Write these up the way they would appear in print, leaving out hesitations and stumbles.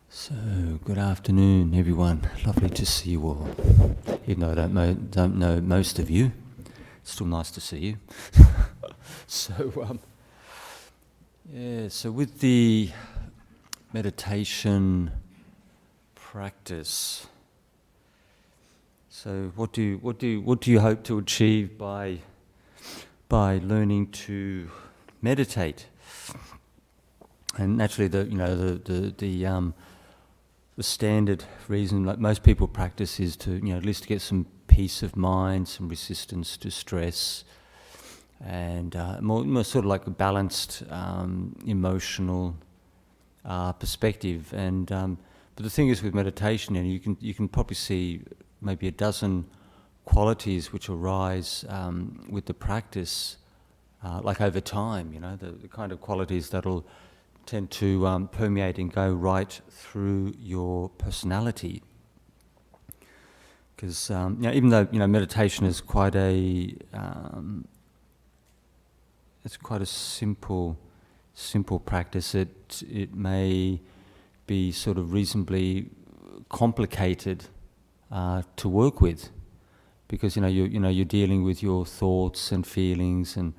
So, good afternoon, everyone. Lovely to see you all. Even though I don't know most of you, it's still nice to see you. So with the meditation practice, so what do you hope to achieve by learning to meditate? And naturally, the standard reason that most people practice is to, at least to get some peace of mind, some resistance to stress, and more sort of like a balanced emotional perspective. And but the thing is, with meditation, you can probably see maybe a dozen qualities which arise with the practice, like over time. The kind of qualities that'll tend to permeate and go right through your personality. Because even though meditation is quite a simple practice, it may be sort of reasonably complicated to work with, because you're dealing with your thoughts and feelings and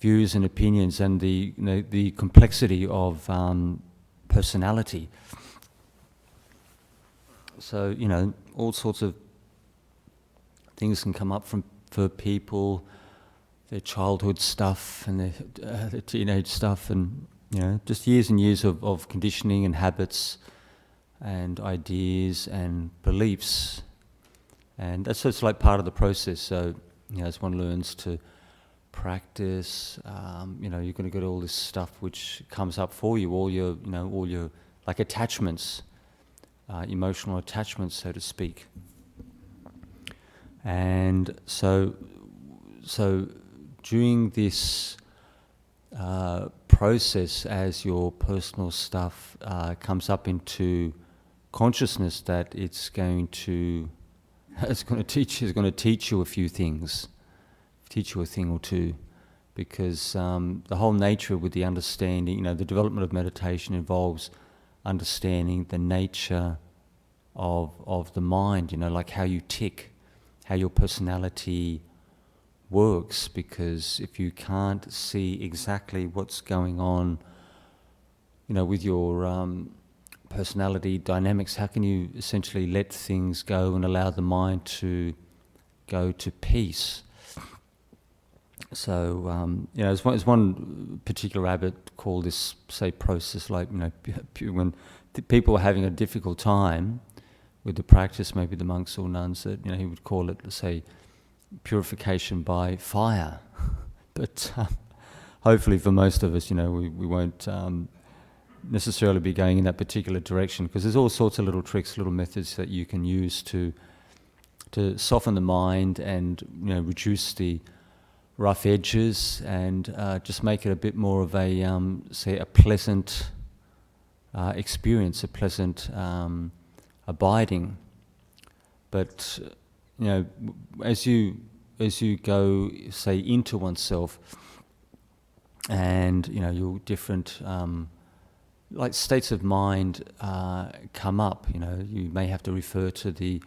views and opinions, and the complexity of personality. So all sorts of things can come up for people, their childhood stuff and their teenage stuff, and just years and years of conditioning and habits and ideas and beliefs, and that's just like part of the process. So as one learns to practice, you're going to get all this stuff which comes up for you, all your like attachments, emotional attachments, so to speak. And so during this process, as your personal stuff comes up into consciousness, that it's going to teach you a few things. Teach you a thing or two, because the whole nature with the understanding, the development of meditation involves understanding the nature of the mind, like how you tick, how your personality works. Because if you can't see exactly what's going on, with your personality dynamics, how can you essentially let things go and allow the mind to go to peace? So, there's one particular abbot called this, say, process, like, when people are having a difficult time with the practice, maybe the monks or nuns, that, he would call it, let's say, purification by fire. But hopefully for most of us, we won't necessarily be going in that particular direction, because there's all sorts of little tricks, little methods that you can use to soften the mind and, reduce the rough edges, and just make it a bit more of a, say, a pleasant experience, a pleasant abiding. But as you go, say, into oneself, and your different like states of mind come up, you may have to refer to the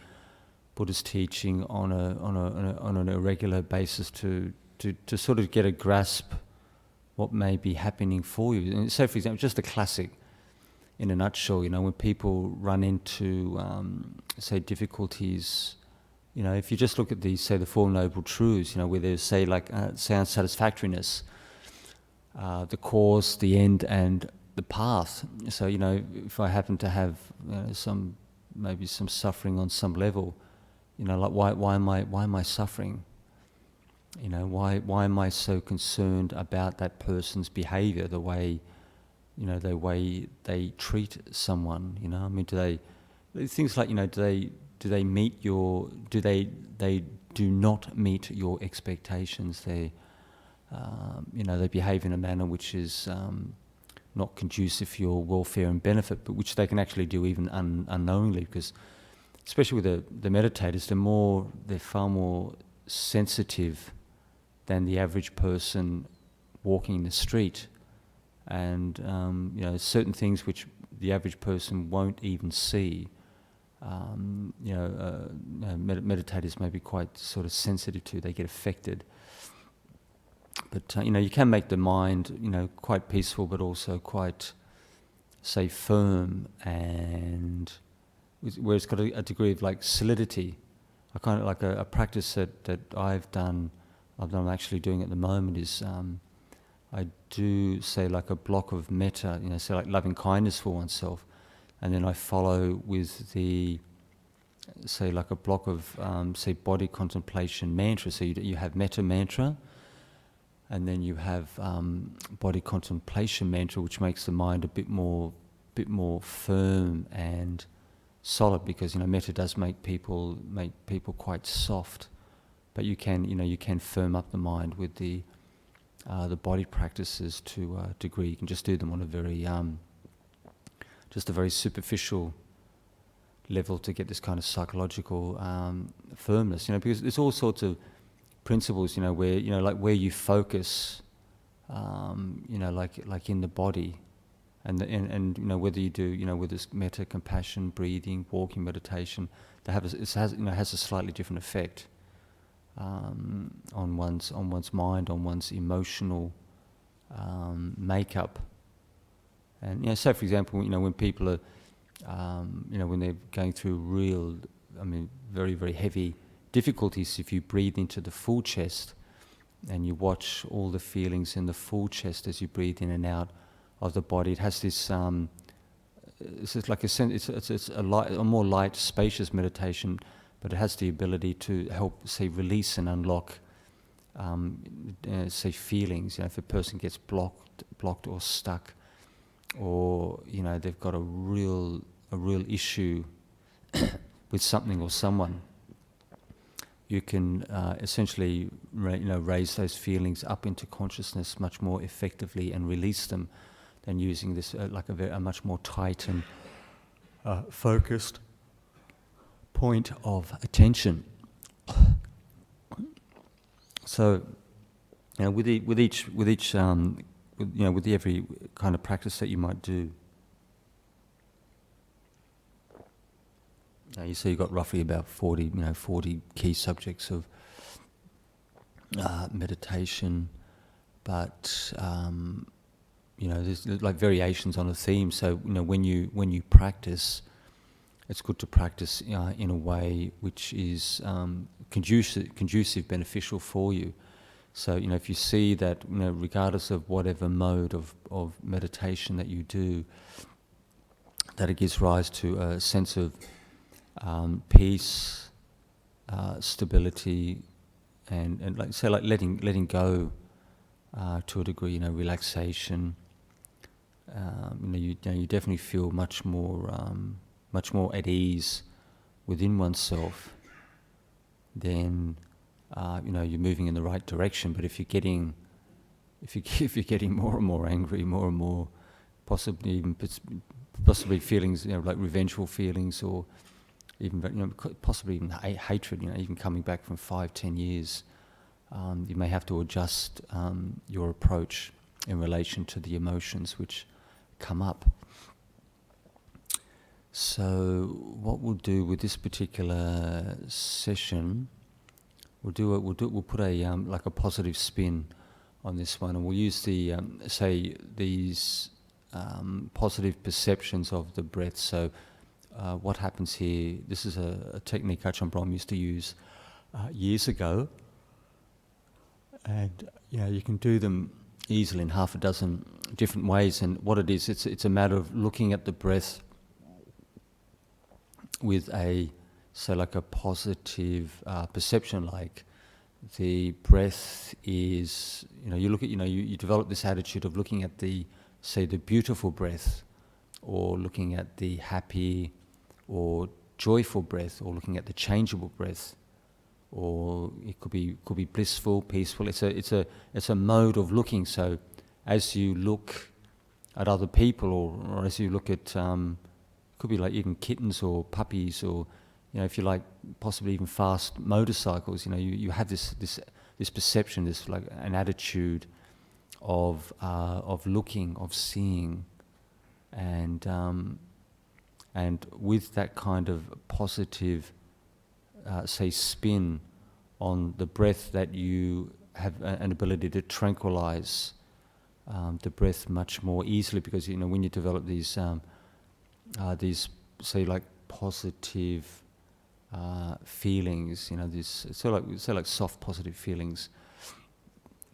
Buddha's teaching on an irregular basis to sort of get a grasp what may be happening for you. And so, for example, just a classic in a nutshell, when people run into, say, difficulties, if you just look at the Four Noble Truths, where there's, say, like sound satisfactoriness, the cause, the end, and the path. So, if I happen to have some suffering on some level, like why am I suffering? Why am I so concerned about that person's behaviour, the way they treat someone? I mean, do they meet your? They do not meet your expectations. They behave in a manner which is not conducive for your welfare and benefit, but which they can actually do even unknowingly, because especially with the meditators, they're far more sensitive than the average person walking in the street. and certain things which the average person won't even see. Meditators may be quite sort of sensitive to. They get affected. But you can make the mind quite peaceful, but also quite, say, firm, and where it's got a degree of like solidity. I kind of like a practice that I'm actually doing at the moment is I do say like a block of metta, say like loving kindness for oneself, and then I follow with the, say, like a block of say body contemplation mantra. So you have metta mantra, and then you have body contemplation mantra, which makes the mind a bit more firm and solid, because metta does make people quite soft, but you can firm up the mind with the body practices to a degree. You can just do them on a very superficial level to get this kind of psychological firmness. Because there's all sorts of principles, where like where you focus, like in the body. And whether you do whether it's metta, compassion, breathing, walking, meditation, it has a slightly different effect on one's mind, on one's emotional makeup. And so for example, when people are when they're going through real, very, very heavy difficulties, if you breathe into the full chest and you watch all the feelings in the full chest as you breathe in and out of the body, it has this. It's like it's a more light, spacious meditation, but it has the ability to help, say, release and unlock, say, feelings. If a person gets blocked or stuck, or they've got a real issue with something or someone, you can essentially raise those feelings up into consciousness much more effectively and release them than using this like a much more tight and focused point of attention. So, with every kind of practice that you might do, you see, you've got roughly about 40 key subjects of meditation, but there's like variations on a theme. So when you practice, it's good to practice in a way which is conducive, beneficial for you. So if you see that regardless of whatever mode of meditation that you do, that it gives rise to a sense of peace, stability, and like say like letting go to a degree, relaxation. You definitely feel much more at ease within oneself. Then you're moving in the right direction. But if you're getting more and more angry, more and more possibly feelings, like revengeful feelings, or even possibly even hatred, even coming back from 5-10 years, you may have to adjust your approach in relation to the emotions which come up. So what we'll do with this particular session, we'll put a like a positive spin on this one, and we'll use the these positive perceptions of the breath. So what happens here? This is a technique Ajahn Brahm used to use years ago, and you can do them easily in half a dozen different ways. And what it is, it's a matter of looking at the breath with like a positive perception, like the breath is, you look at, you develop this attitude of looking at the beautiful breath, or looking at the happy or joyful breath, or looking at the changeable breath, or it could be blissful, peaceful. It's a mode of looking. So as you look at other people, or as you look at could be like even kittens or puppies, or if you like possibly even fast motorcycles, you have this perception, this like an attitude of looking, of seeing, and with that kind of positive, say, spin on the breath, that you have an ability to tranquilize the breath much more easily, because when you develop these say like positive feelings, these like soft positive feelings,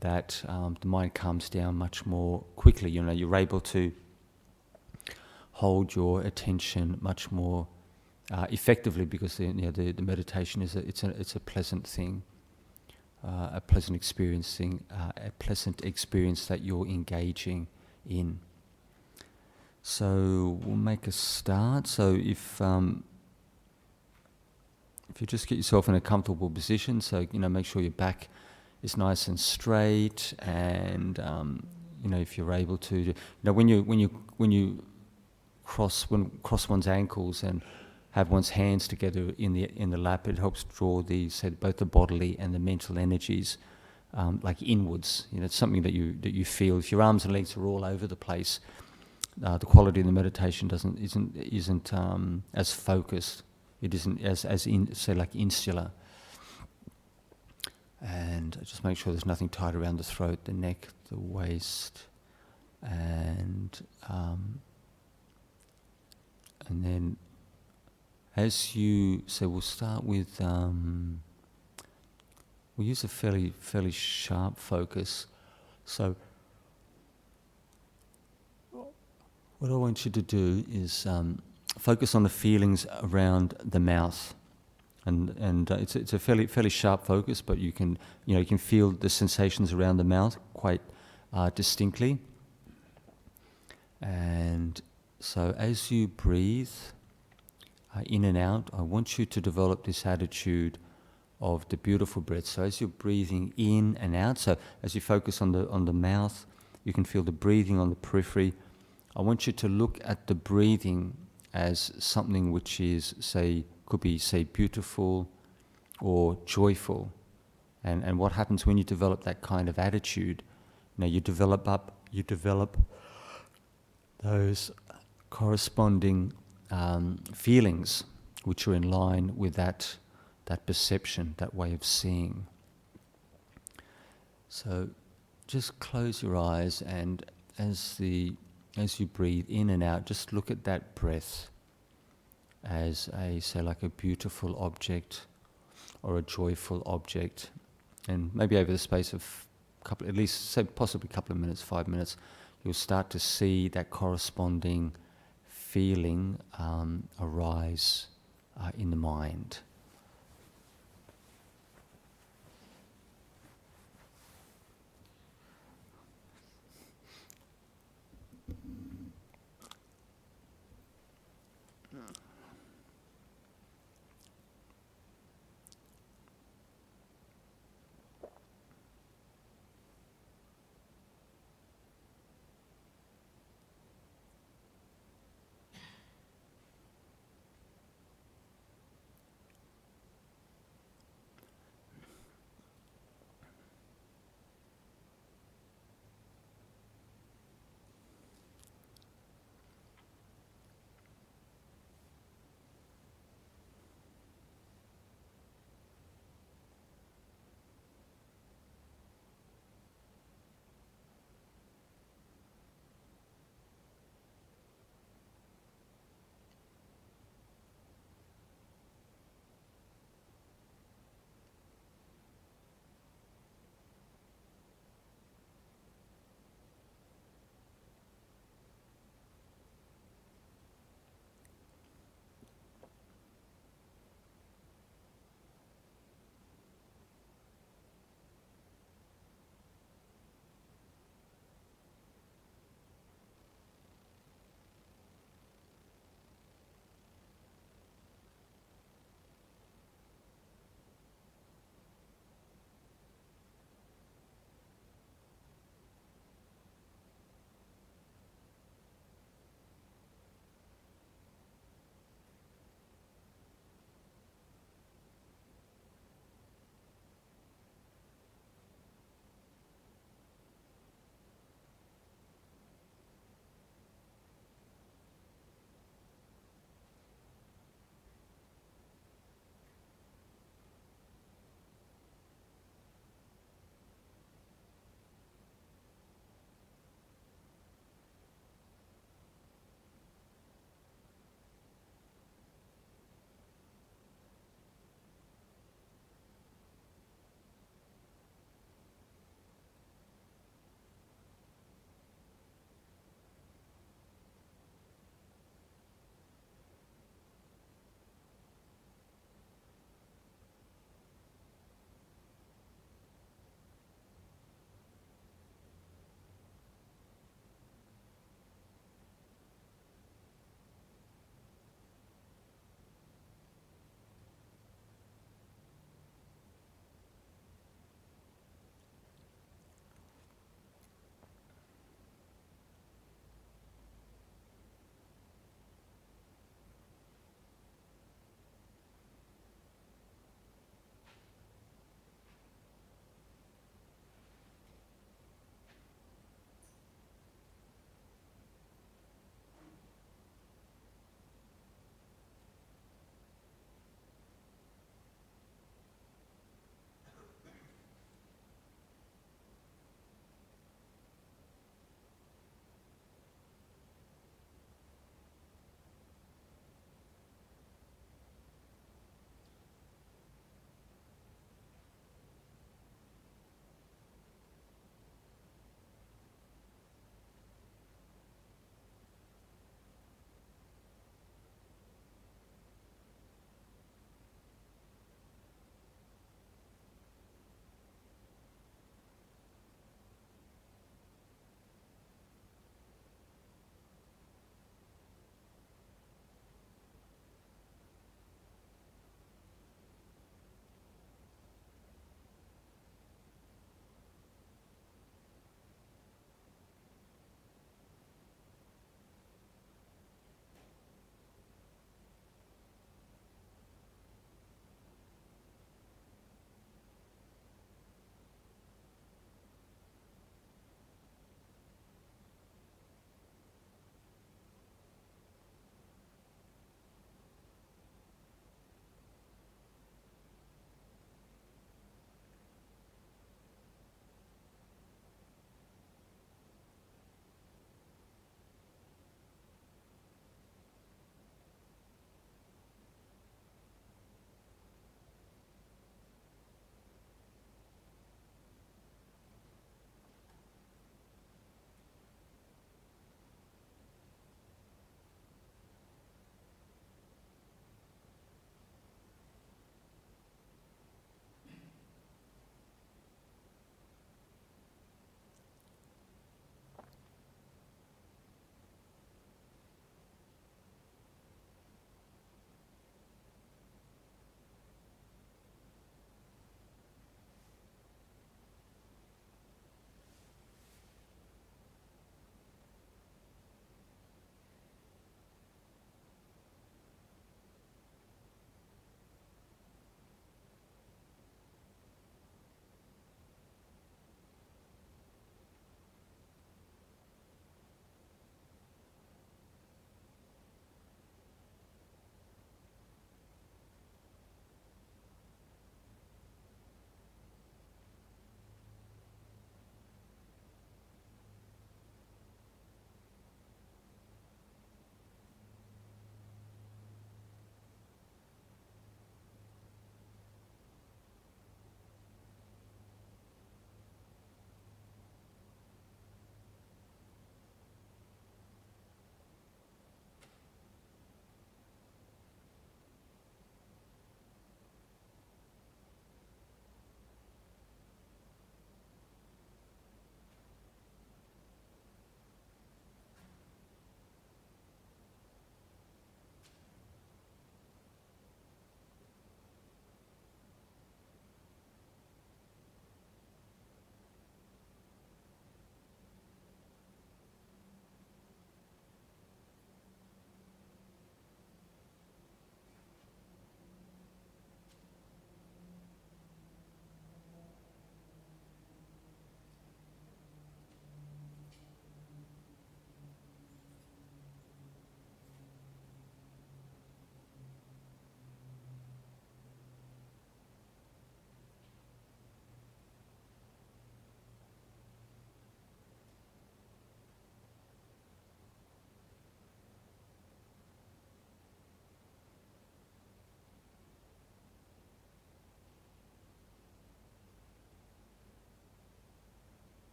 that the mind calms down much more quickly. You're able to hold your attention much more effectively, because the meditation is it's a pleasant thing, a pleasant experience that you're engaging in. So we'll make a start. So if you just get yourself in a comfortable position, so make sure your back is nice and straight, and if you're able to, when you cross one's ankles and have one's hands together in the lap, it helps draw both the bodily and the mental energies like inwards. It's something that you feel. If your arms and legs are all over the place, the quality of the meditation isn't as focused. It isn't as insular. And just make sure there's nothing tight around the throat, the neck, the waist, and then as you say, we'll start with we'll use a fairly sharp focus. So what I want you to do is focus on the feelings around the mouth, and it's a fairly sharp focus, but you can feel the sensations around the mouth quite distinctly. And so as you breathe in and out, I want you to develop this attitude of the beautiful breath. So as you're breathing in and out, so as you focus on the mouth, you can feel the breathing on the periphery. I want you to look at the breathing as something which is, could be beautiful or joyful. And what happens when you develop that kind of attitude? You develop those corresponding feelings which are in line with that perception, that way of seeing. So just close your eyes, and as you breathe in and out, just look at that breath as like a beautiful object or a joyful object. And maybe over the space of possibly a couple of minutes, 5 minutes, you'll start to see that corresponding feeling arise in the mind.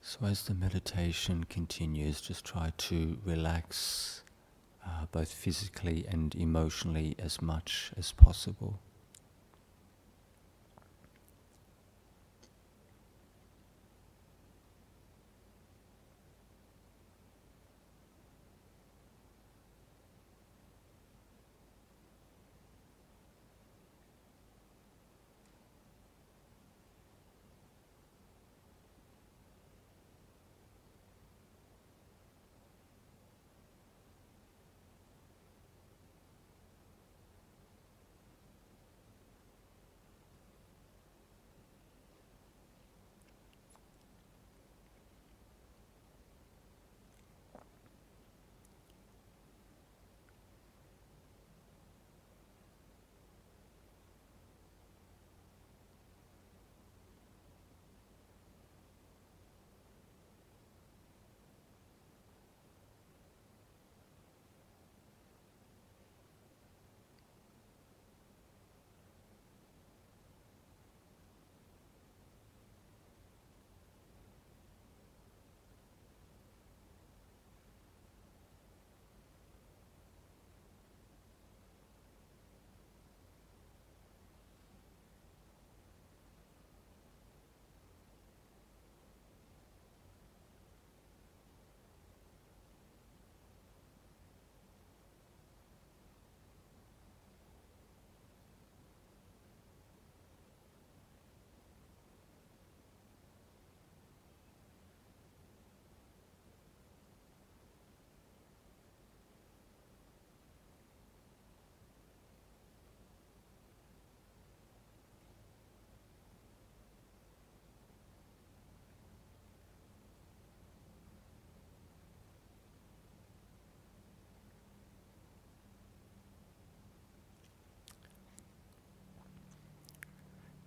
So as the meditation continues, just try to relax both physically and emotionally as much as possible.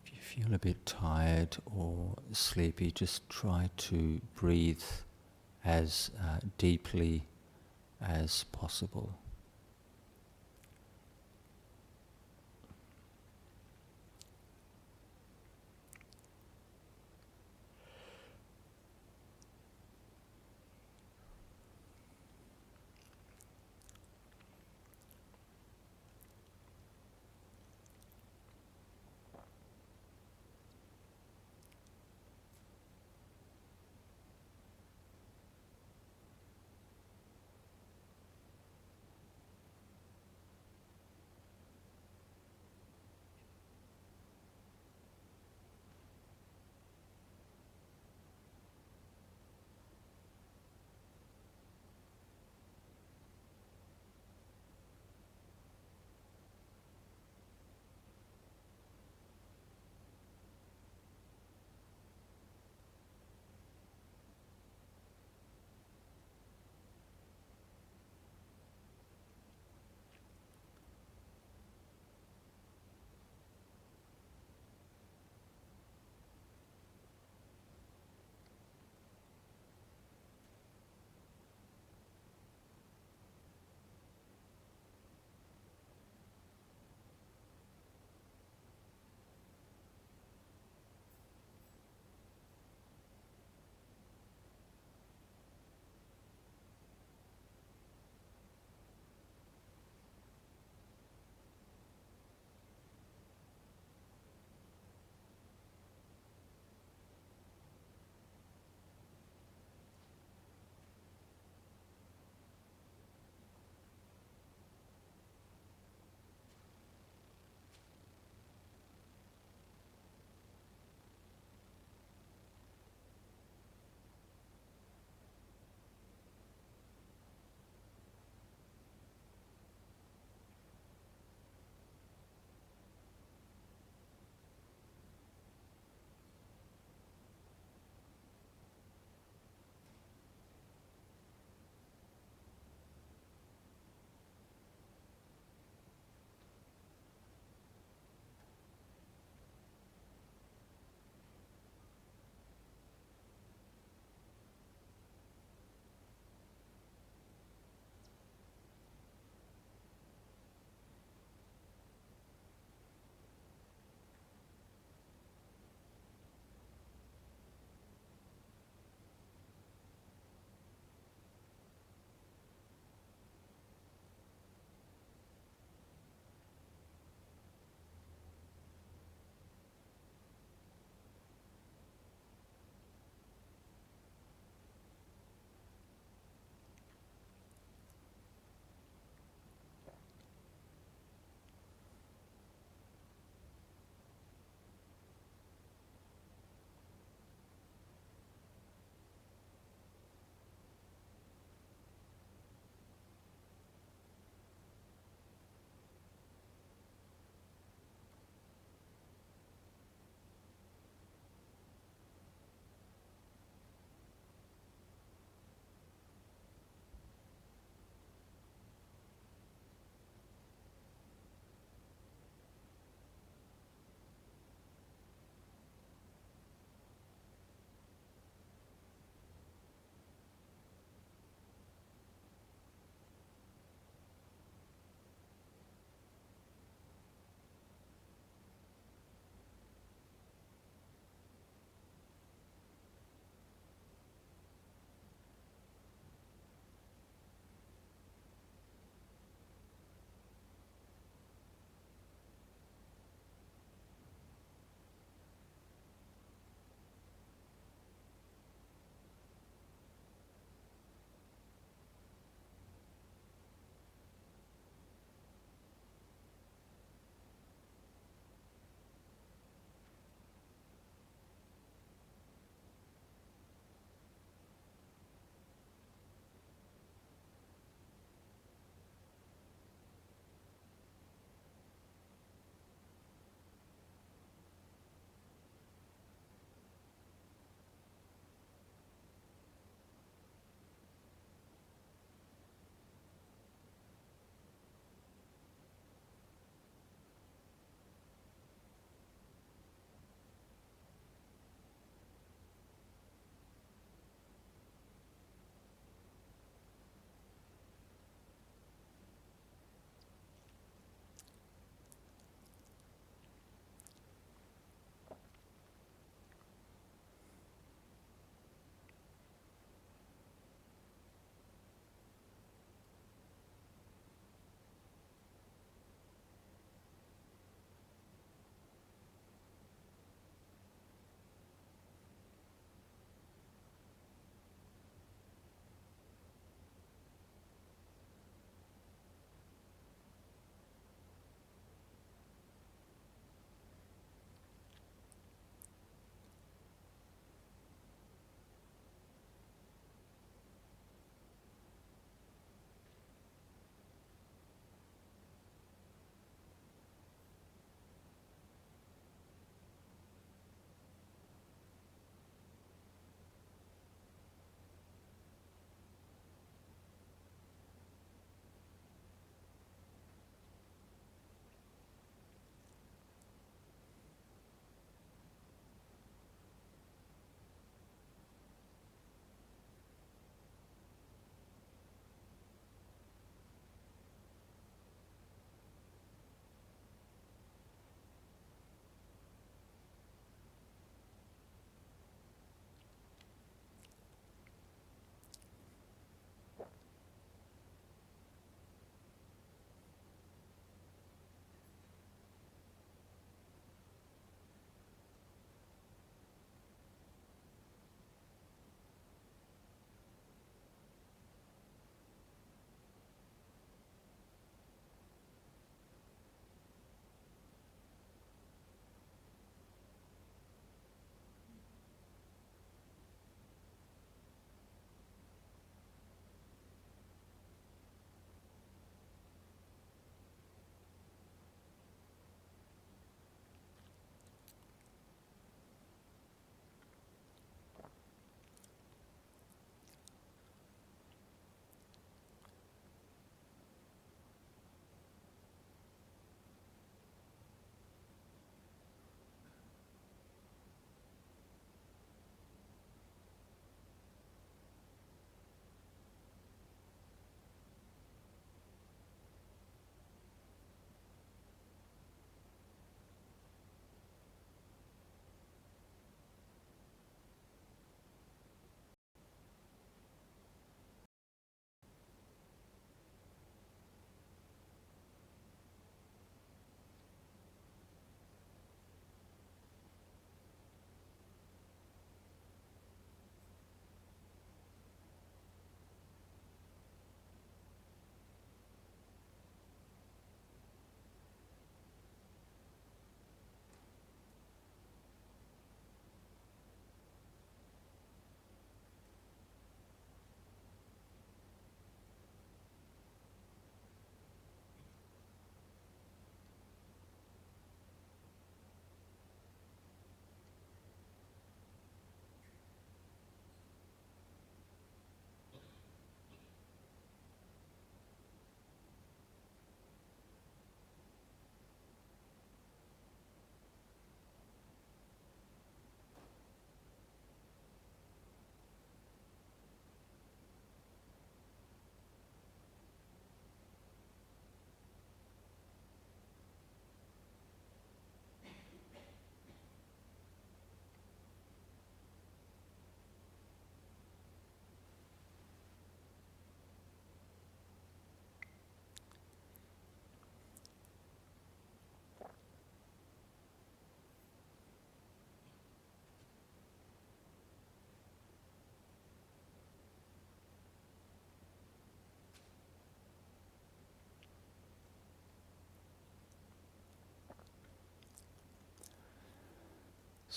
If you feel a bit tired or sleepy, just try to breathe as deeply as possible.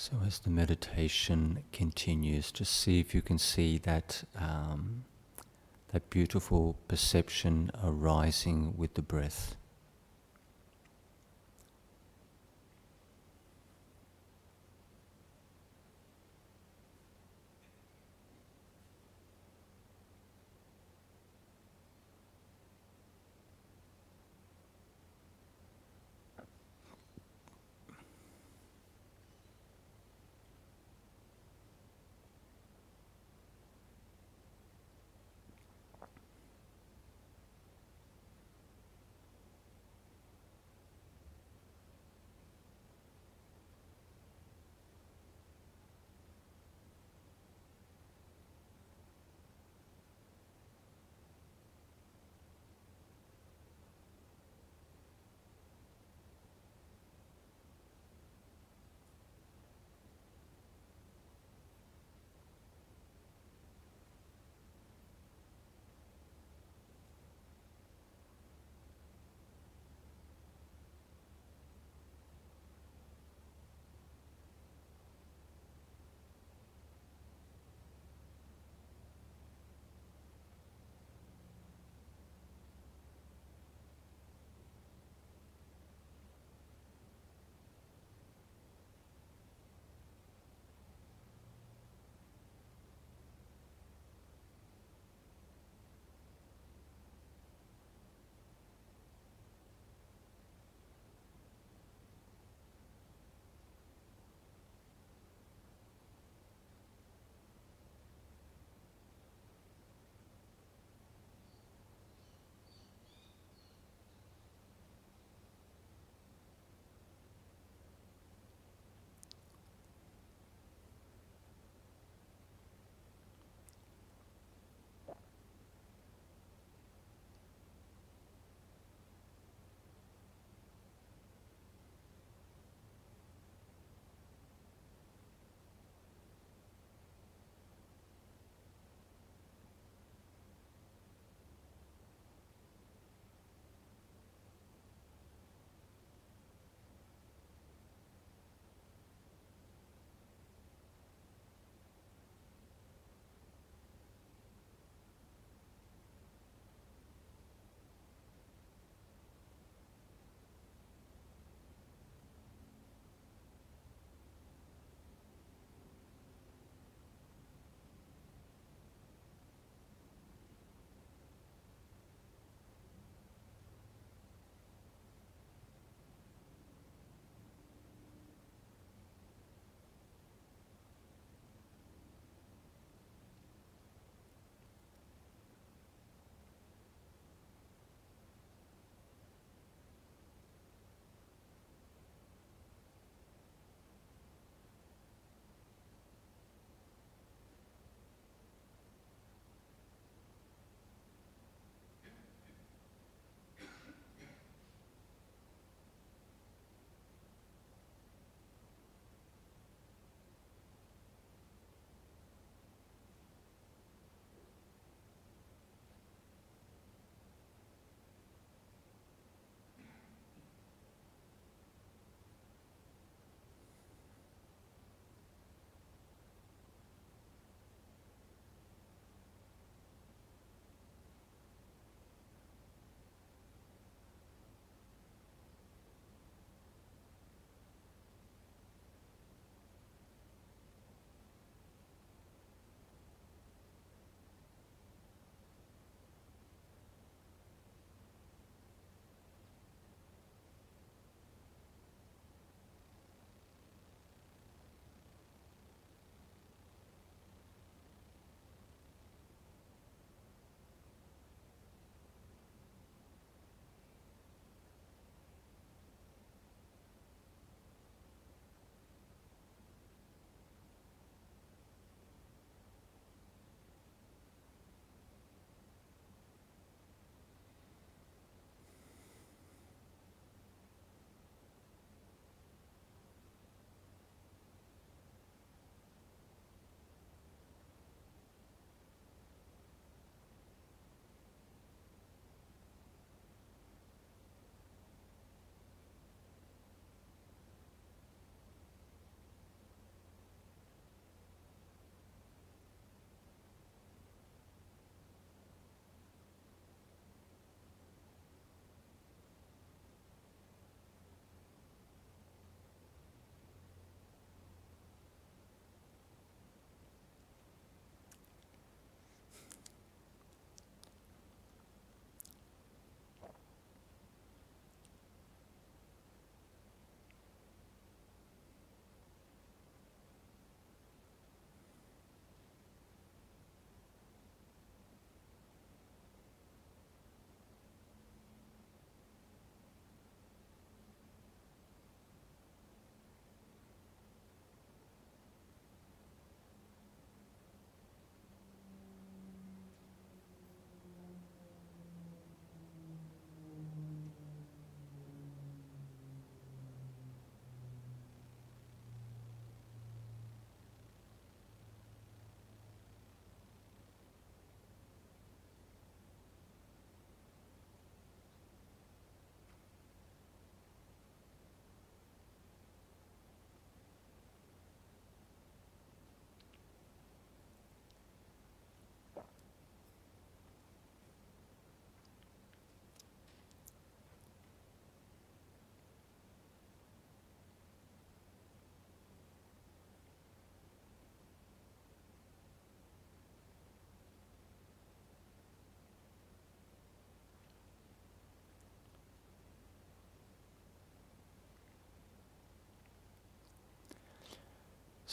So as the meditation continues, just see if you can see that that beautiful perception arising with the breath.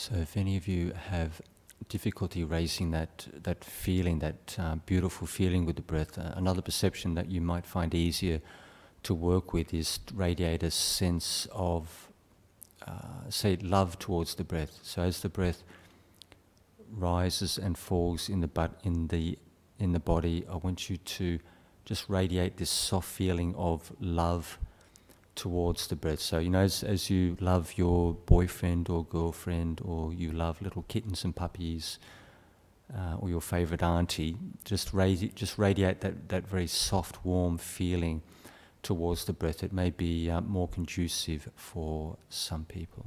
So if any of you have difficulty raising that feeling, that beautiful feeling with the breath, another perception that you might find easier to work with is to radiate a sense of, say, love towards the breath. So as the breath rises and falls in the body, I want you to just radiate this soft feeling of love towards the breath. So, as you love your boyfriend or girlfriend, or you love little kittens and puppies, or your favorite auntie, just radiate that very soft, warm feeling towards the breath. It may be more conducive for some people.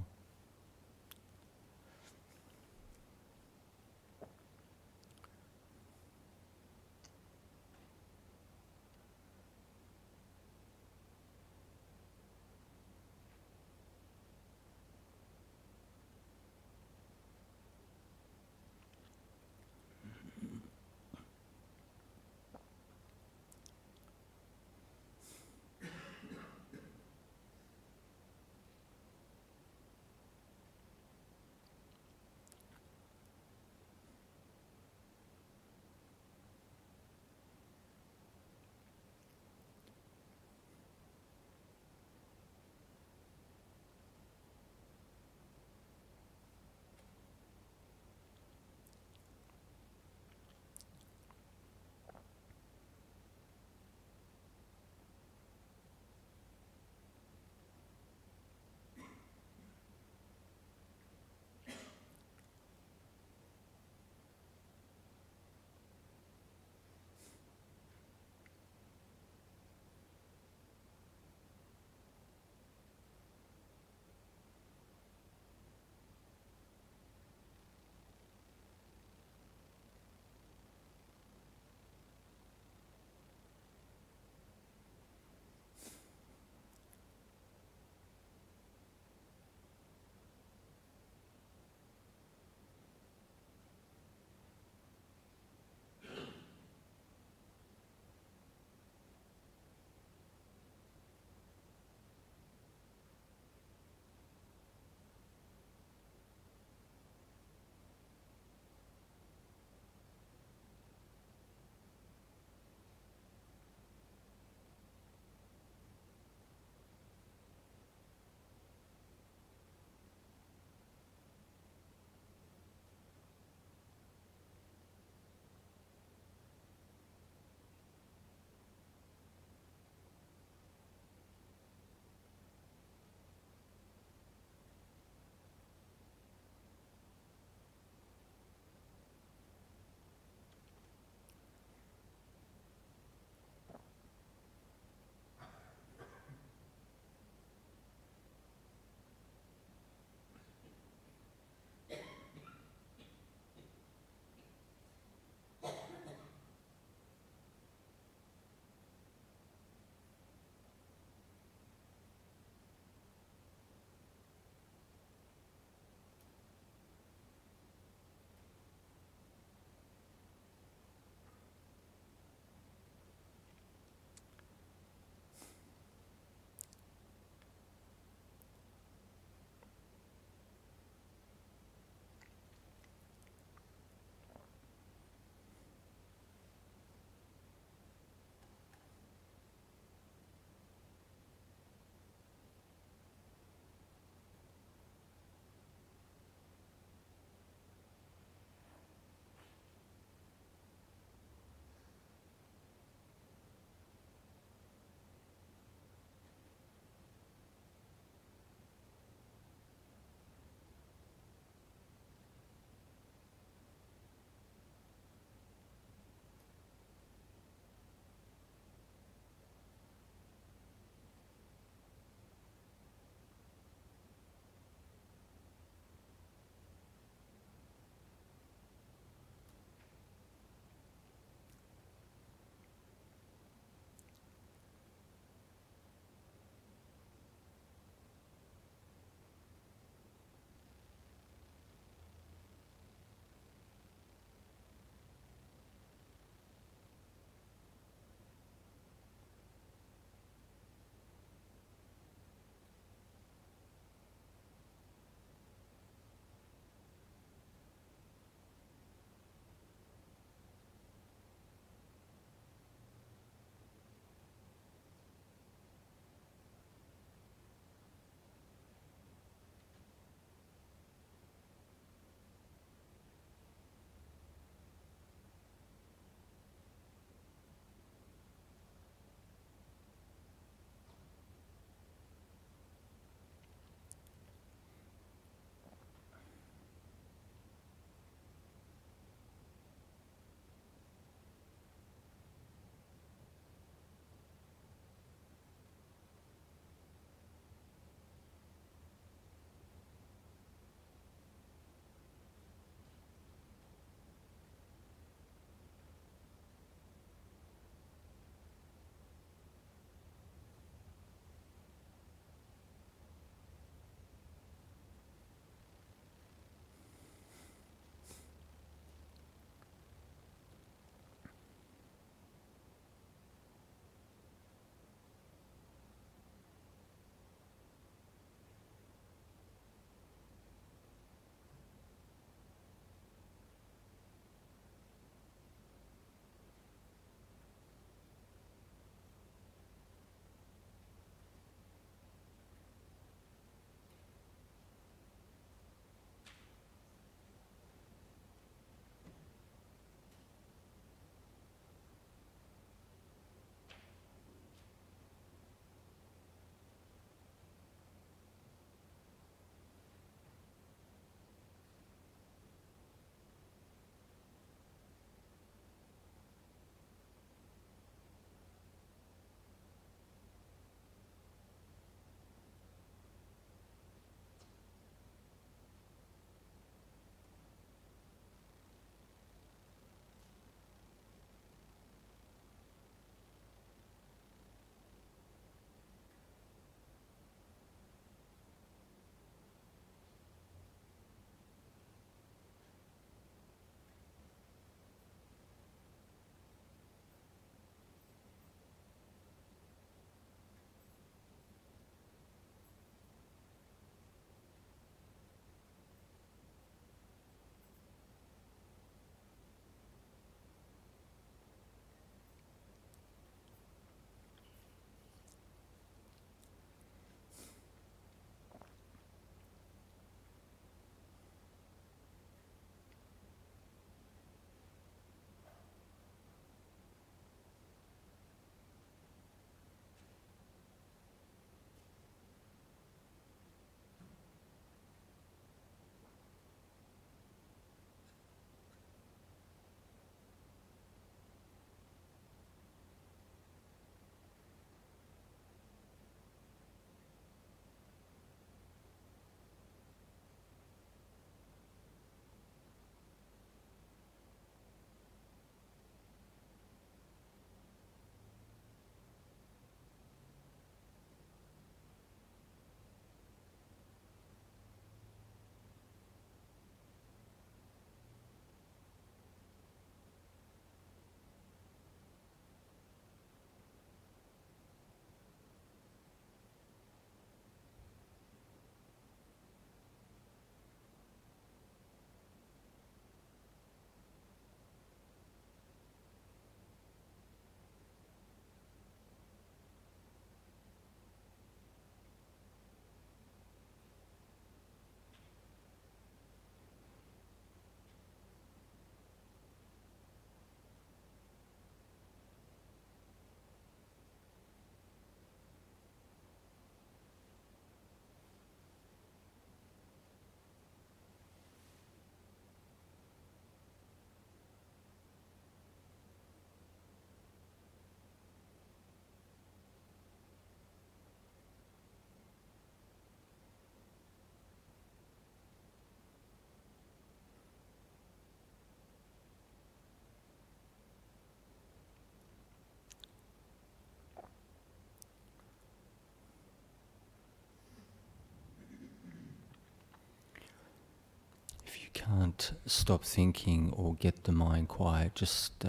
can't stop thinking or get the mind quiet, just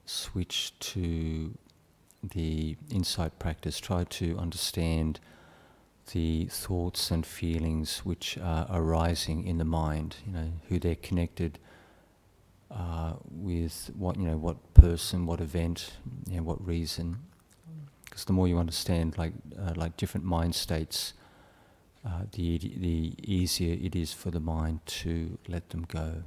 switch to the insight practice. Try to understand the thoughts and feelings which are arising in the mind, who they're connected with, what person, what event, what reason. Because the more you understand like different mind states, the easier it is for the mind to let them go.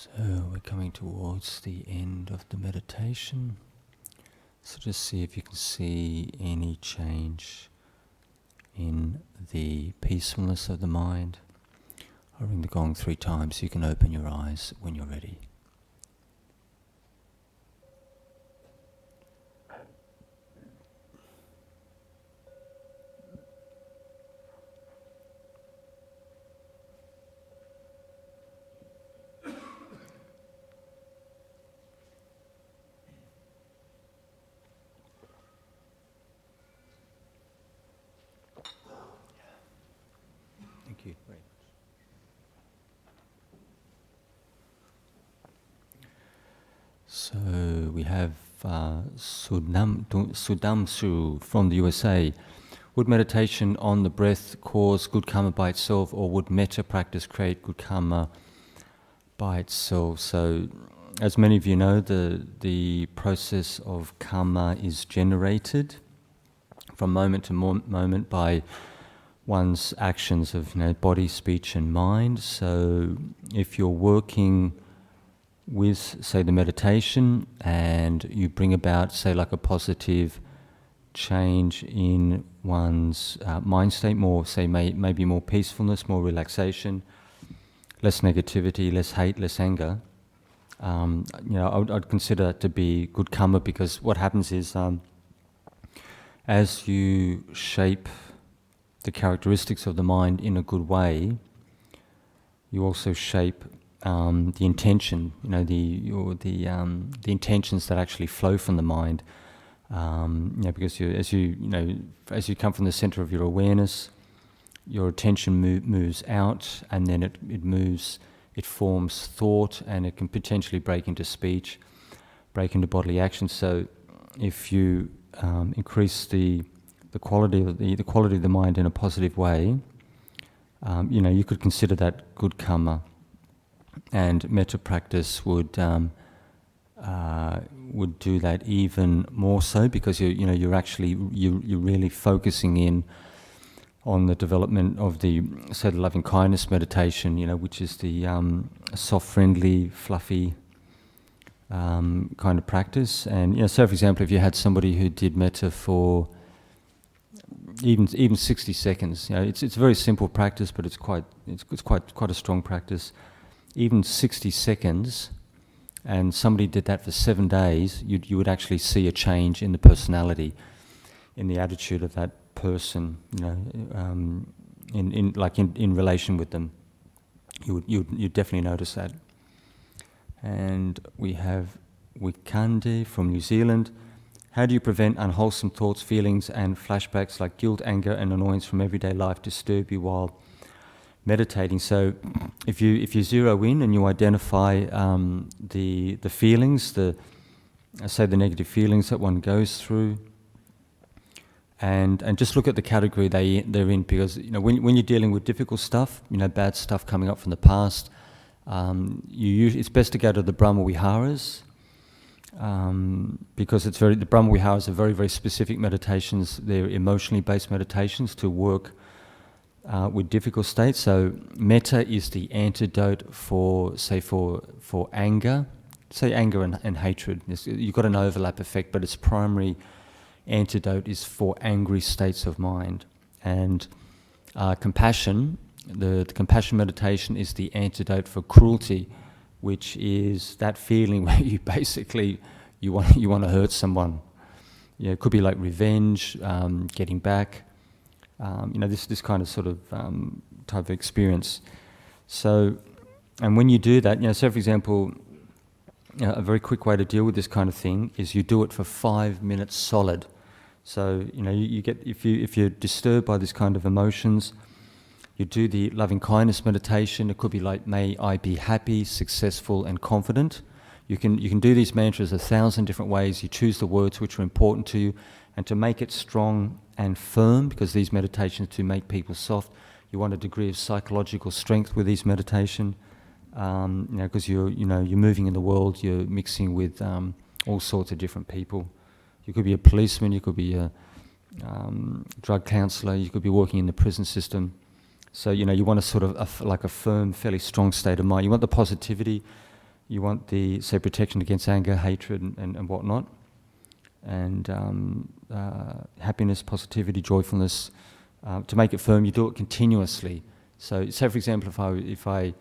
So we're coming towards the end of the meditation. So just see if you can see any change in the peacefulness of the mind. I'll ring the gong 3 times so you can open your eyes when you're ready. Thank you very much. So we have Sudamsu from the USA. Would meditation on the breath cause good karma by itself, or would metta practice create good karma by itself? So, as many of you know, the process of karma is generated from moment to moment by one's actions of body, speech and mind. So if you're working with, say, the meditation and you bring about, say, like a positive change in one's mind state, more, say, maybe more peacefulness, more relaxation, less negativity, less hate, less anger, I'd consider that to be good karma, because what happens is as you shape the characteristics of the mind in a good way, you also shape the intention, the intentions that actually flow from the mind. Because as you come from the center of your awareness, your attention moves out, and then it forms thought, and it can potentially break into speech, break into bodily action. So if you increase the quality of the mind in a positive way, you could consider that good karma, and metta practice would do that even more so, because you're really focusing in on the development of the loving kindness meditation, which is the soft, friendly, fluffy kind of practice. And so for example, if you had somebody who did metta for even 60 seconds, it's a very simple practice, but it's quite a strong practice. Even 60 seconds, and somebody did that for 7 days, you would actually see a change in the personality, in the attitude of that person, in relation with them. You'd definitely notice that. And we have Wikande from New Zealand. How do you prevent unwholesome thoughts, feelings and flashbacks like guilt, anger and annoyance from everyday life disturb you while meditating? So if you zero in and you identify the feelings, the negative feelings that one goes through, and just look at the category they're in, because when you're dealing with difficult stuff, bad stuff coming up from the past, it's best to go to the Brahma Viharas, because the Brahma Viharas are very, very specific meditations. They're emotionally based meditations to work with difficult states. So metta is the antidote for anger, anger and hatred. You've got an overlap effect, but its primary antidote is for angry states of mind. And compassion, the compassion meditation is the antidote for cruelty, which is that feeling where you basically you want to hurt someone. It could be like revenge, getting back. This kind of type of experience. So, and when you do that, so for example, a very quick way to deal with this kind of thing is you do it for 5 minutes solid. So you get, if you're disturbed by this kind of emotions, you do the loving kindness meditation. It could be like, may I be happy, successful and confident. You can do these mantras 1,000 different ways. You choose the words which are important to you, and to make it strong and firm, because these meditations to make people soft, you want a degree of psychological strength with these meditation, because you're moving in the world, you're mixing with all sorts of different people. You could be a policeman, you could be a drug counsellor, you could be working in the prison system. So you want a like a firm, fairly strong state of mind. You want the positivity, you want the, say, protection against anger, hatred, and whatnot, and happiness, positivity, joyfulness. To make it firm, you do it continuously. So, say for example, if I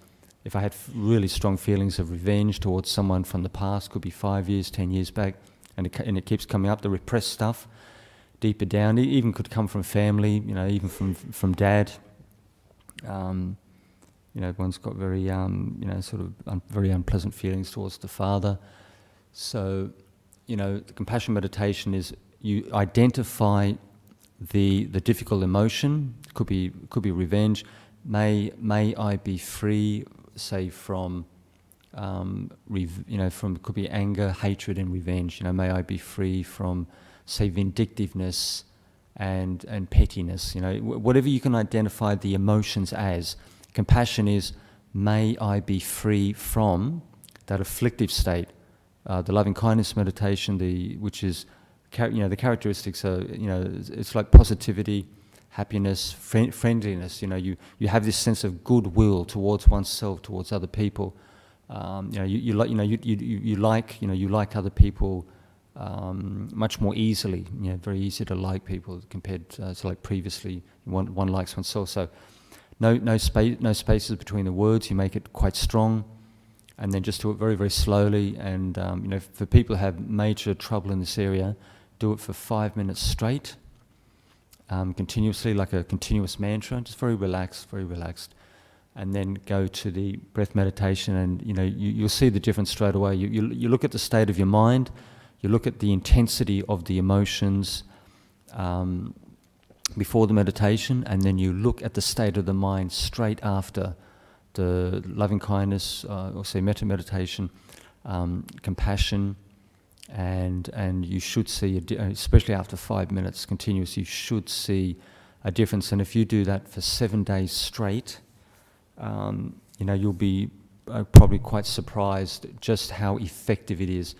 had really strong feelings of revenge towards someone from the past, could be 5 years, 10 years back, and it keeps coming up, the repressed stuff deeper down, it even could come from family, even from dad. One's got very, very unpleasant feelings towards the father. So, the compassion meditation is you identify the difficult emotion. Could be revenge. May I be free, say from, could be anger, hatred, and revenge. May I be free from, say, vindictiveness and pettiness. Whatever you can identify the emotions as. Compassion is, may I be free from that afflictive state. The loving kindness meditation, which is, the characteristics are, it's like positivity, happiness, friendliness. You have this sense of goodwill towards oneself, towards other people. You like other people much more easily. Very easy to like people compared to like previously one likes oneself. So no spaces between the words. You make it quite strong, and then just do it very, very slowly. And for people who have major trouble in this area, do it for 5 minutes straight, continuously, like a continuous mantra. Just very relaxed, and then go to the breath meditation. And you'll see the difference straight away. You look at the state of your mind, you look at the intensity of the emotions before the meditation, and then you look at the state of the mind straight after the loving kindness, or say metta meditation, compassion, and you should see, especially after 5 minutes continuous, you should see a difference. And if you do that for 7 days straight, you'll be probably quite surprised just how effective it is.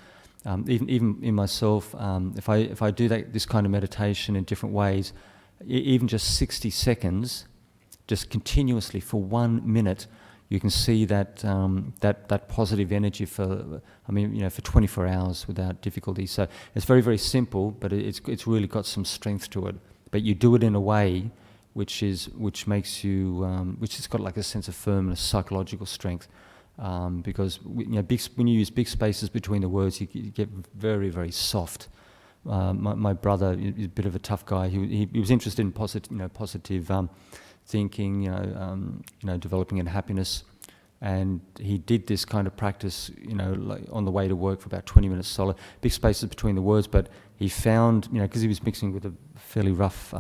Even in myself, if I do this kind of meditation in different ways, even just 60 seconds, just continuously for 1 minute, you can see that that positive energy for 24 hours without difficulty. So it's very, very simple, but it's really got some strength to it. But you do it in a way which makes you which has got like a sense of firmness, psychological strength. Because when you use big spaces between the words, you get very, very soft. My brother is a bit of a tough guy. He was interested in positive thinking, developing in happiness, and he did this kind of practice, like on the way to work for about 20 minutes solid, big spaces between the words. But he found, because he was mixing with a fairly rough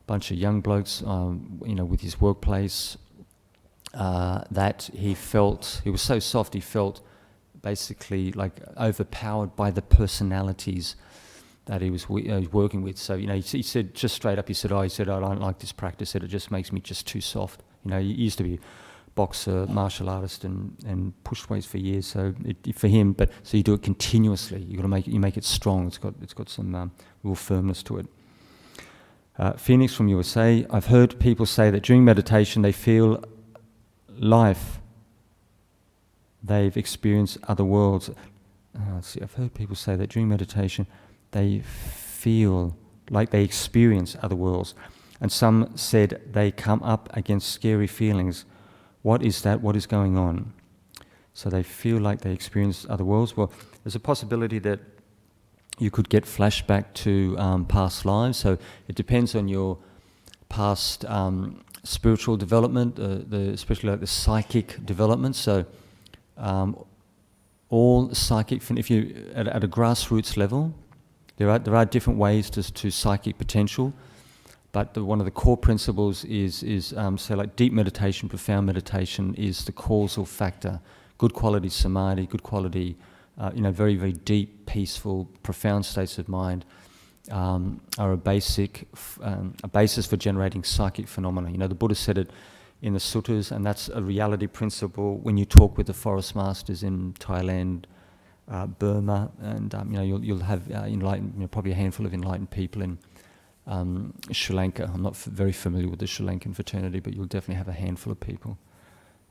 bunch of young blokes, with his workplace, that he was so soft. He felt basically like overpowered by the personalities that he was working with. So he said just straight up, he said I don't like this practice. He said it just makes me just too soft. He used to be a boxer, martial artist, and pushed weights for years. So for him, so you do it continuously. You make it strong. It's got some real firmness to it. Phoenix from USA. I've heard people say that during meditation they feel life. They've experienced other worlds. I've heard people say that during meditation they feel like they experience other worlds. And some said they come up against scary feelings. What is that? What is going on? So they feel like they experience other worlds. Well, there's a possibility that you could get flashback to past lives. So it depends on your past spiritual development, especially like the psychic development. So all psychic, if you at a grassroots level, there are different ways to psychic potential, but one of the core principles is say like deep meditation, profound meditation is the causal factor. Good quality samadhi, good quality, very, very deep, peaceful, profound states of mind are a basis for generating psychic phenomena. The Buddha said it in the suttas, and that's a reality principle when you talk with the forest masters in Thailand, Burma, and you'll have enlightened, probably a handful of enlightened people in Sri Lanka. I'm not very familiar with the Sri Lankan fraternity, but you'll definitely have a handful of people.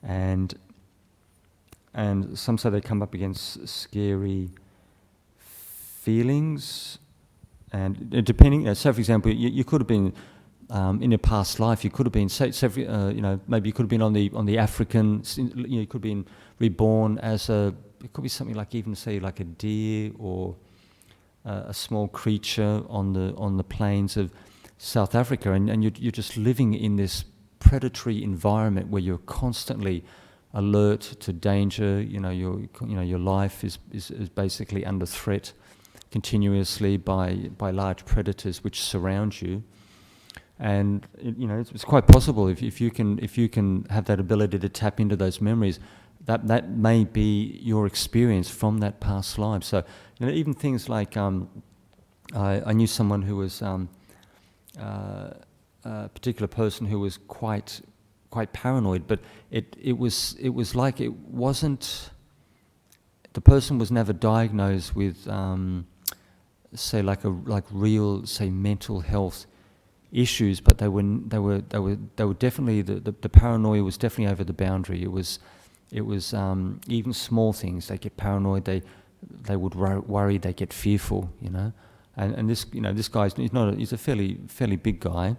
And and some say they come up against scary feelings, and depending, so for example, you could have been in your past life, you could have been, maybe you could have been on the African, you could have been reborn as it could be something like, even say like a deer or a small creature on the plains of South Africa, and you're just living in this predatory environment where you're constantly alert to danger. Your life is basically under threat continuously by large predators which surround you. And it's quite possible if you can have that ability to tap into those memories, that may be your experience from that past life. So even things like I knew someone who was a particular person who was quite paranoid, but it was like it wasn't. The person was never diagnosed with say like real, say, mental health issues, but they were definitely, the paranoia was definitely over the boundary. It was even small things, they get paranoid, they would worry, they get fearful, and this guy's he's a fairly big guy,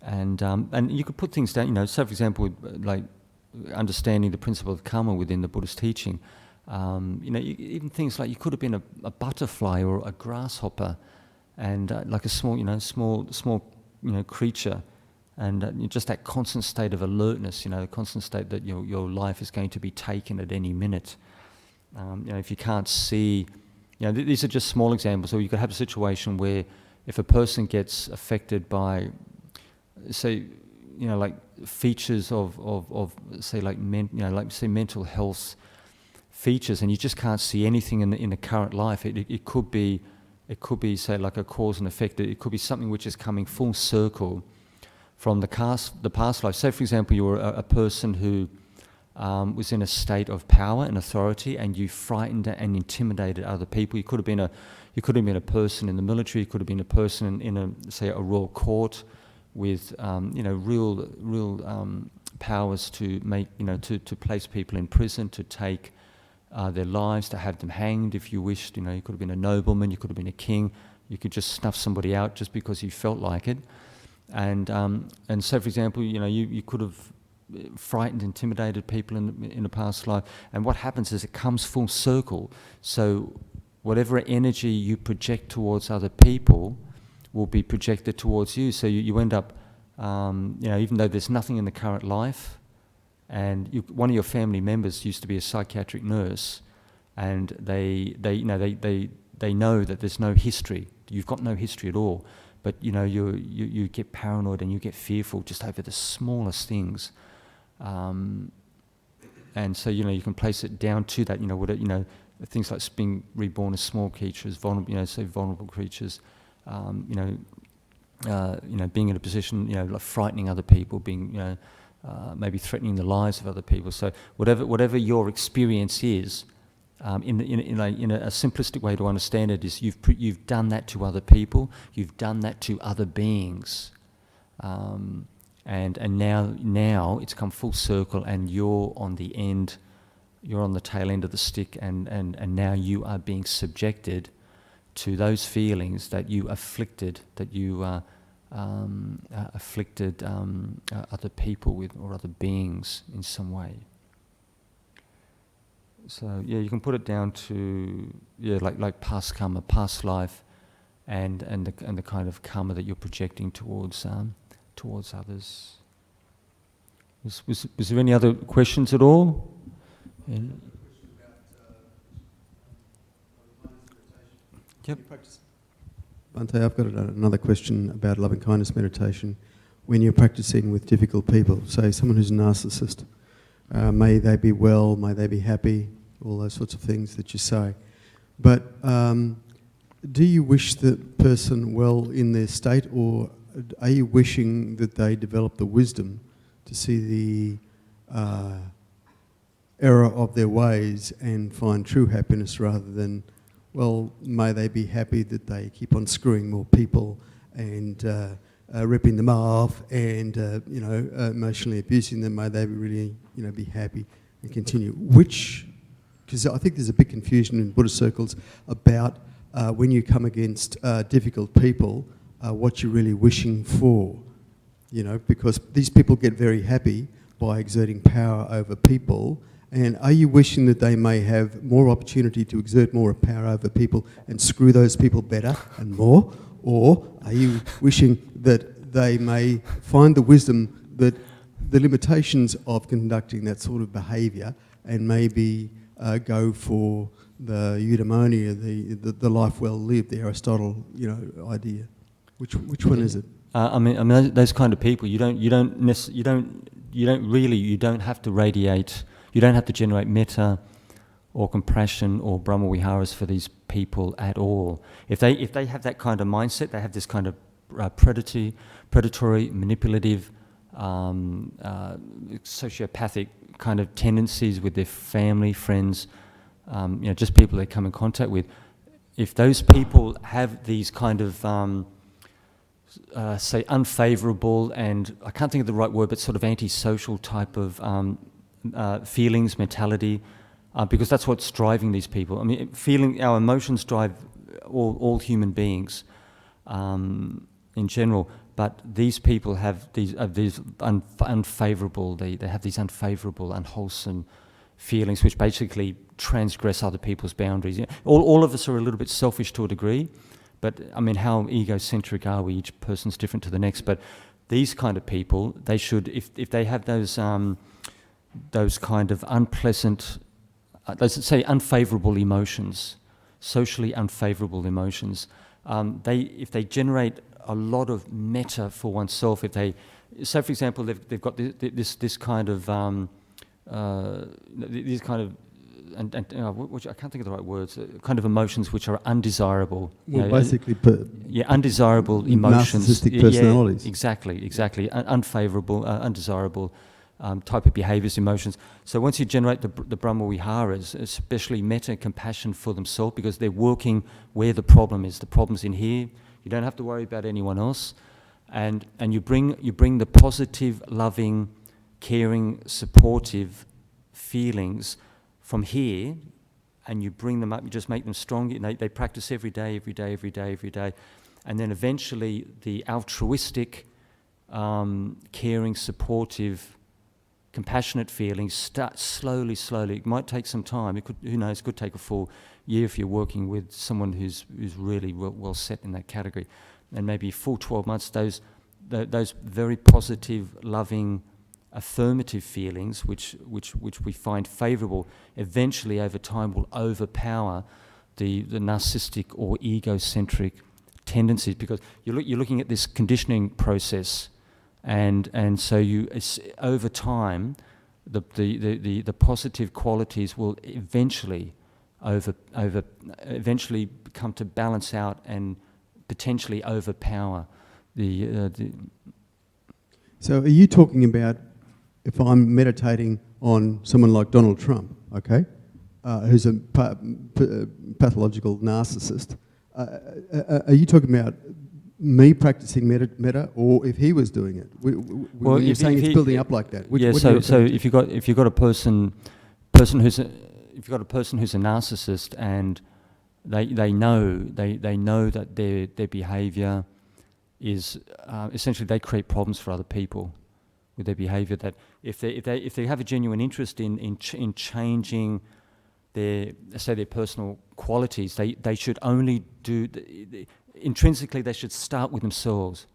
and you could put things down, so for example, like understanding the principle of karma within the Buddhist teaching. Even things like you could have been a butterfly or a grasshopper, and like a small creature, and just that constant state of alertness, the constant state that your life is going to be taken at any minute. If you can't see, these are just small examples. Or you could have a situation where if a person gets affected by, say, like features of say like mental health features, and you just can't see anything in the current life. It could be say like a cause and effect. It could be something which is coming full circle from the past life. Say for example, you were a person who was in a state of power and authority, and you frightened and intimidated other people. You could have been a person in the military. You could have been a person in a royal court with real powers to make to place people in prison, to take their lives, to have them hanged if you wished. You could have been a nobleman, you could have been a king, you could just snuff somebody out just because you felt like it. And so, for example, you could have frightened, intimidated people in a past life. And what happens is it comes full circle. So whatever energy you project towards other people will be projected towards you. So you end up, even though there's nothing in the current life, and one of your family members used to be a psychiatric nurse, and they know that there's no history. You've got no history at all, but you get paranoid and you get fearful just over the smallest things, and so you can place it down to that. Things like being reborn as small creatures, vulnerable creatures, being in a position, like frightening other people, being maybe threatening the lives of other people. So whatever your experience is, in a simplistic way to understand it, is you've done that to other people, you've done that to other beings, and now it's come full circle, and you're on the end, you're on the tail end of the stick, and now you are being subjected to those feelings that you afflicted, afflicted other people with, or other beings in some way. So you can put it down to like past karma, past life, and the kind of karma that you're projecting towards others. Was there any other questions at all? Yeah. Yep. Bhante, I've got another question about loving kindness meditation. When you're practicing with difficult people, say someone who's a narcissist, may they be well, may they be happy, all those sorts of things that you say. But do you wish the person well in their state, or are you wishing that they develop the wisdom to see the error of their ways and find true happiness, rather than, well, may they be happy that they keep on screwing more people and ripping them off and emotionally abusing them? May they really be happy and continue. Because I think there's a big confusion in Buddhist circles about when you come against difficult people, what you're really wishing for. You know, because these people get very happy by exerting power over people. And are you wishing that they may have more opportunity to exert more power over people and screw those people better and more? Or are you wishing that they may find the wisdom that the limitations of conducting that sort of behaviour and maybe go for the eudaimonia, the life well lived, the Aristotle, idea? Which one is it? I mean, those kind of people, you don't have to radiate. You don't have to generate metta or compassion or Brahma Viharas for these people at all. If they have that kind of mindset, they have this kind of predatory, manipulative, sociopathic kind of tendencies with their family, friends, just people they come in contact with. If those people have these kind of say unfavourable and, I can't think of the right word, but sort of antisocial type of feelings, mentality, because that's what's driving these people. I mean, our emotions drive all human beings in general, but these people have these unfavourable, they have these unfavourable, unwholesome feelings which basically transgress other people's boundaries. All of us are a little bit selfish to a degree, but I mean, how egocentric are we? Each person's different to the next, but these kind of people, they should, if they have those kind of unpleasant, let's say unfavourable emotions, socially unfavourable emotions, if they generate a lot of metta for oneself, if they, so for example, they've got this kind of, these kind of, which I can't think of the right words, kind of emotions which are undesirable. Well, basically, undesirable emotions. Narcissistic personalities. Yeah, exactly. Unfavourable, undesirable type of behaviours, emotions. So once you generate the Brahma Viharas, especially metta and compassion for themselves, because they're working where the problem is. The problem's in here. You don't have to worry about anyone else, and you bring the positive, loving, caring, supportive feelings from here, and you bring them up. You just make them strong. They practice every day, and then eventually the altruistic, caring, supportive, compassionate feelings start slowly. It might take some time. It could, who knows? It could take a full year if you're working with someone who's really well set in that category, and maybe a full 12 months. Those very positive, loving, affirmative feelings, which we find favourable, eventually over time will overpower the narcissistic or egocentric tendencies, because you're looking at this conditioning process. And so over time, the positive qualities will eventually come to balance out and potentially overpower the. So are you talking about, if I'm meditating on someone like Donald Trump, okay, who's a pathological narcissist, are you talking about me practicing metta, or if he was doing it? Well, you're saying it's building up like that. So if you've got a person who's a narcissist, and they know that their behaviour is essentially, they create problems for other people with their behaviour. That if they have a genuine interest in changing their personal qualities, they should only do. Intrinsically, they should start with themselves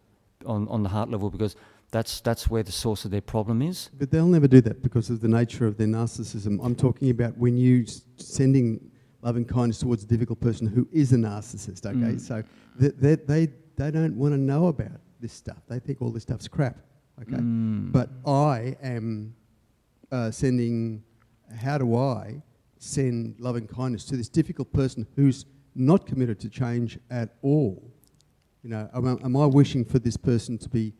on the heart level, because that's where the source of their problem is. But they'll never do that because of the nature of their narcissism. I'm talking about when you sending loving kindness towards a difficult person who is a narcissist, okay? So they don't want to know about this stuff. They think all this stuff's crap, okay? But I am sending, how do I send loving kindness to this difficult person who's not committed to change at all? Am I wishing for this person to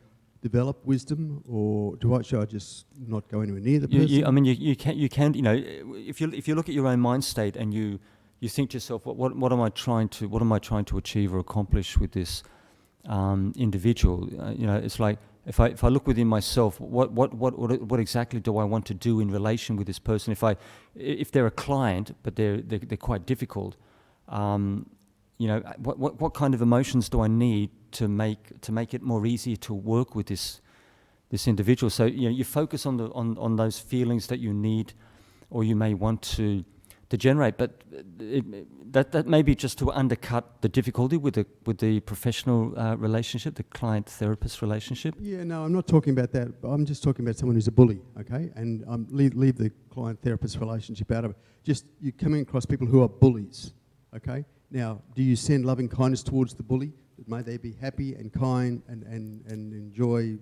develop wisdom, or should I just not go anywhere near the person? You can. If you look at your own mind state and you think to yourself, what am I trying to achieve or accomplish with this individual? It's like, if I look within myself, what exactly do I want to do in relation with this person? If they're a client, but they're quite difficult, what kind of emotions do I need to make it more easier to work with this individual? So you focus on those feelings that you need, or you may want to generate, but that may be just to undercut the difficulty with the professional relationship, the client-therapist relationship. Yeah, no, I'm not talking about that. I'm just talking about someone who's a bully, okay? And leave the client-therapist relationship out of it. Just you're coming across people who are bullies, okay? Now, do you send loving kindness towards the bully? May they be happy and kind and enjoy,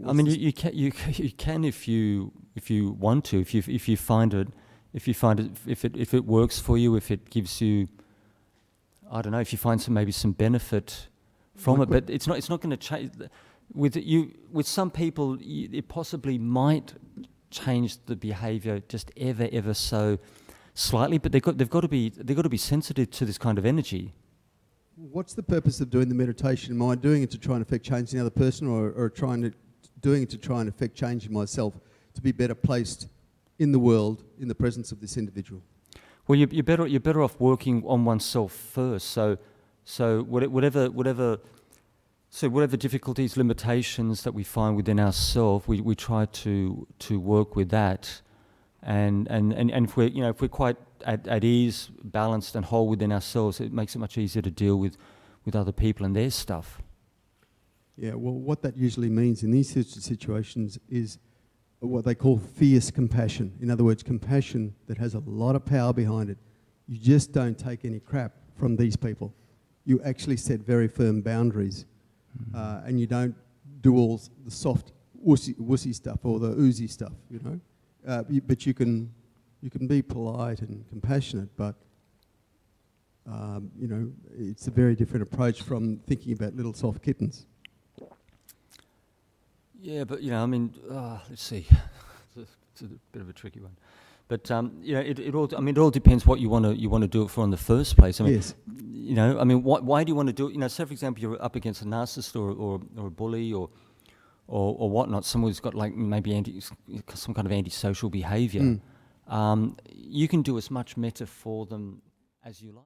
I mean, you can if you want to, if you find it. If it works for you, if it gives you, I don't know, if you find maybe some benefit from it, but it's not going to change. With some people, it possibly might change the behaviour just ever so slightly, but they've got to be sensitive to this kind of energy. What's the purpose of doing the meditation? Am I doing it to try and affect change in the other person, or doing it to try and affect change in myself, to be better placed in the world, in the presence of this individual? Well, you're better off working on oneself first. So whatever difficulties, limitations that we find within ourselves, we try to work with that, and if we're quite at ease, balanced and whole within ourselves, it makes it much easier to deal with other people and their stuff. Yeah. Well, what that usually means in these sorts of situations is what they call fierce compassion. In other words, compassion that has a lot of power behind it. You just don't take any crap from these people. You actually set very firm boundaries, and you don't do all the soft wussy stuff or the oozy stuff, but you can be polite and compassionate, but it's a very different approach from thinking about little soft kittens. Yeah, but let's see. It's a bit of a tricky one, but it all depends what you want to do it for in the first place. Yes. Why do you want to do it? Say, for example, you're up against a narcissist or a bully or whatnot. Someone who's got maybe some kind of antisocial behaviour. You can do as much metta for them as you like.